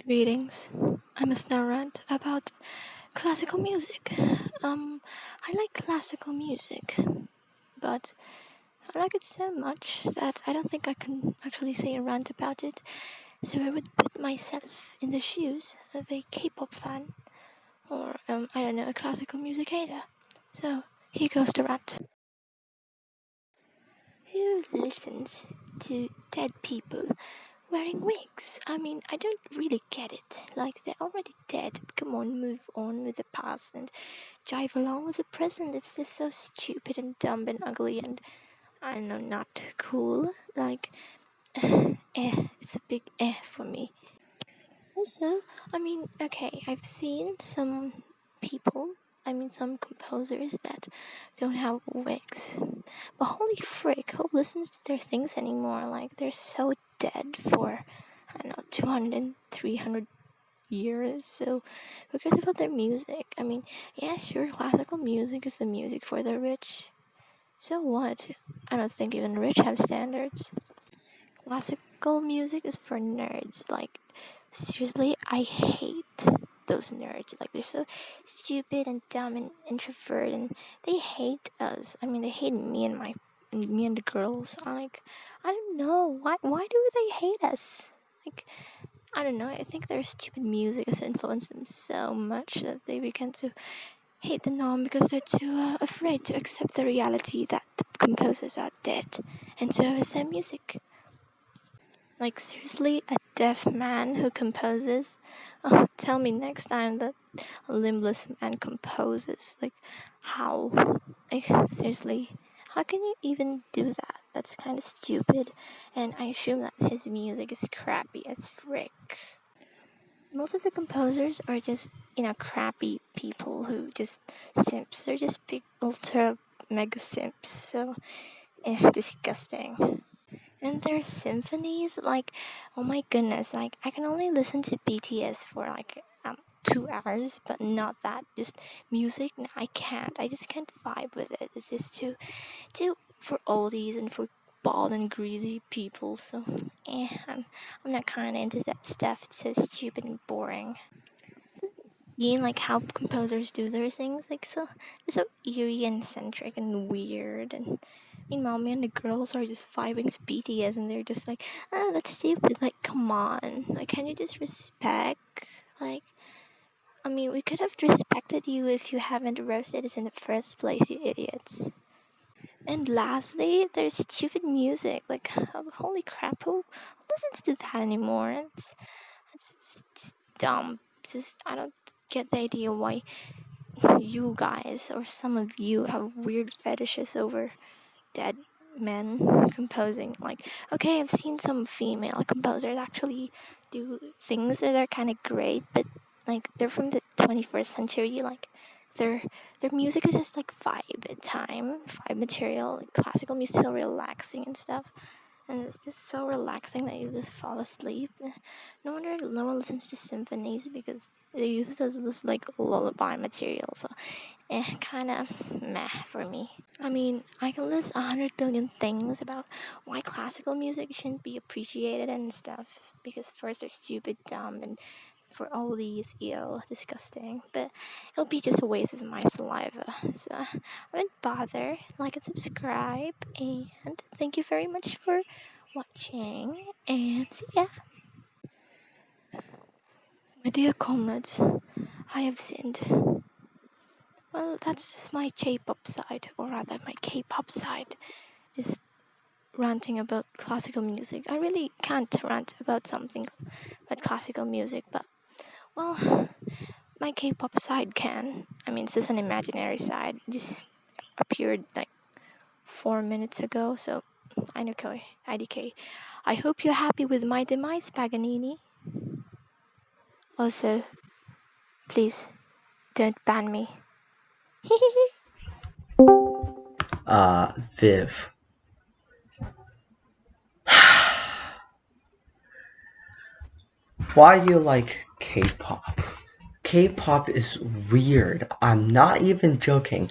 Greetings. I must now rant about classical music. I like classical music, but I like it so much that I don't think I can actually say a rant about it. So I would put myself in the shoes of a K-pop fan, or I don't know, a classical music hater. So here goes the rant. Who listens to dead people wearing wigs? I mean, I don't really get it. Like, they're already dead. Come on, move on with the past and jive along with the present. It's just so stupid and dumb and ugly and, I don't know, not cool. Like, it's a big for me. Also, I mean, okay, I've seen some people, some composers that don't have wigs. But holy frick, who listens to their things anymore? Like, they're so dead for, I don't know, 200 and 300 years. So, who cares about their music? I mean, yeah, sure, classical music is the music for the rich. So what? I don't think even rich have standards. Classical music is for nerds. Like, seriously, I hate those nerds. Like, they're so stupid and dumb and introvert, and they hate us. I mean, they hate me and the girls. I'm like, I don't know why do they hate us? Like, I don't know. I think their stupid music has influenced them so much that they began to hate the norm because they're too afraid to accept the reality that the composers are dead, and so is their music. Like, seriously, a deaf man who composes? Oh, tell me next time that a limbless man composes. Like, how? Like, seriously, how can you even do that? That's kind of stupid, and I assume that his music is crappy as frick. Most of the composers are just, crappy people who just simps. They're just big, ultra, mega simps. So, disgusting. And their symphonies, like, oh my goodness, like, I can only listen to BTS for like 2 hours, but not that. Just music, no, I can't. I just can't vibe with it. It's just too for oldies and for bald and greasy people. So, I'm not kind of into that stuff. It's so stupid and boring. Seeing like how composers do their things, like so eerie and eccentric and weird, and meanwhile me and the girls are just vibing to BTS and they're just like, that's stupid. Like, come on, like, can you just respect? Like, I mean, we could have respected you if you haven't roasted us in the first place, you idiots. And lastly, there's stupid music. Like, holy crap, who listens to that anymore? It's just dumb. Just, I don't get the idea why you guys or some of you have weird fetishes over dead men composing. Like, okay, I've seen some female composers actually do things that are kind of great, but like, they're from the 21st century. Like, their their music is just like vibe material. Like, classical music is so relaxing and stuff, and it's just so relaxing that you just fall asleep. No wonder no one listens to symphonies because they use it as this like lullaby material. So, kind of meh for me. I mean, I can list 100 billion things about why classical music shouldn't be appreciated and stuff. Because first they're stupid, dumb, and for all these, ew, disgusting. But it'll be just a waste of my saliva. So I wouldn't bother. Like and subscribe. And thank you very much for watching. And yeah. My dear comrades, I have sinned. Well, that's just my J-pop side, or rather my K-pop side. Just ranting about classical music. I really can't rant about something about classical music, but, well, my K-pop side can. I mean, it's just an imaginary side. It just appeared like 4 minutes ago, so IDK. I hope you're happy with my demise, Paganini. Also, please, don't ban me. Viv. Why do you like K-pop? K-pop is weird. I'm not even joking.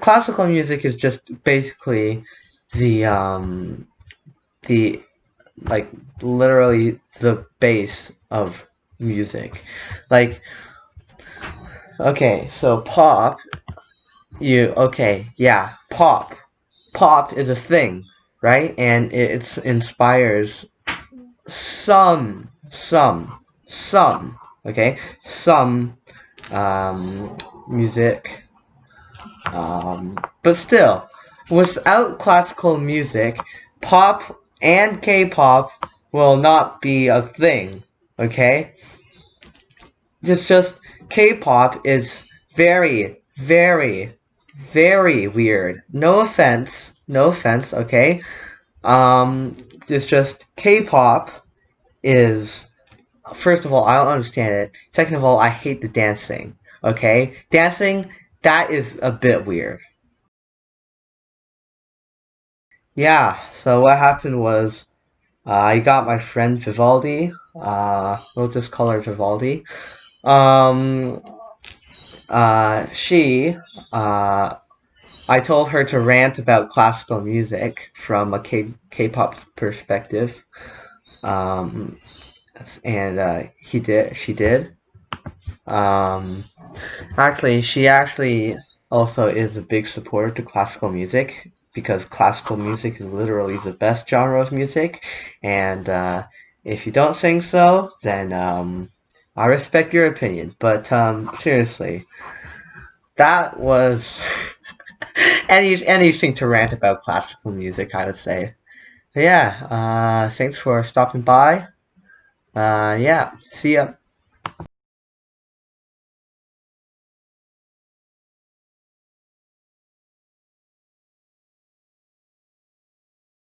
classical music is just basically the like literally the base of music. Like, okay, so pop, yeah, pop is a thing, right? And it inspires some, okay, some music, but still, without classical music, pop and K-pop will not be a thing, okay? It's just K-pop is very, very, very weird. No offense, okay? It's just K-pop is, first of all, I don't understand it. Second of all, I hate the dancing. Okay, dancing, that is a bit weird. Yeah. So what happened was, I got my friend Vivaldi. We'll just call her Vivaldi. Um. She. Uh. I told her to rant about classical music from a K-pop perspective. Um. And he did. She did. Um. Actually, she actually also is a big supporter to classical music because classical music is literally the best genre of music. And if you don't think so, then I respect your opinion. But seriously, that was anything to rant about classical music, I would say. Yeah, thanks for stopping by. Yeah, see ya.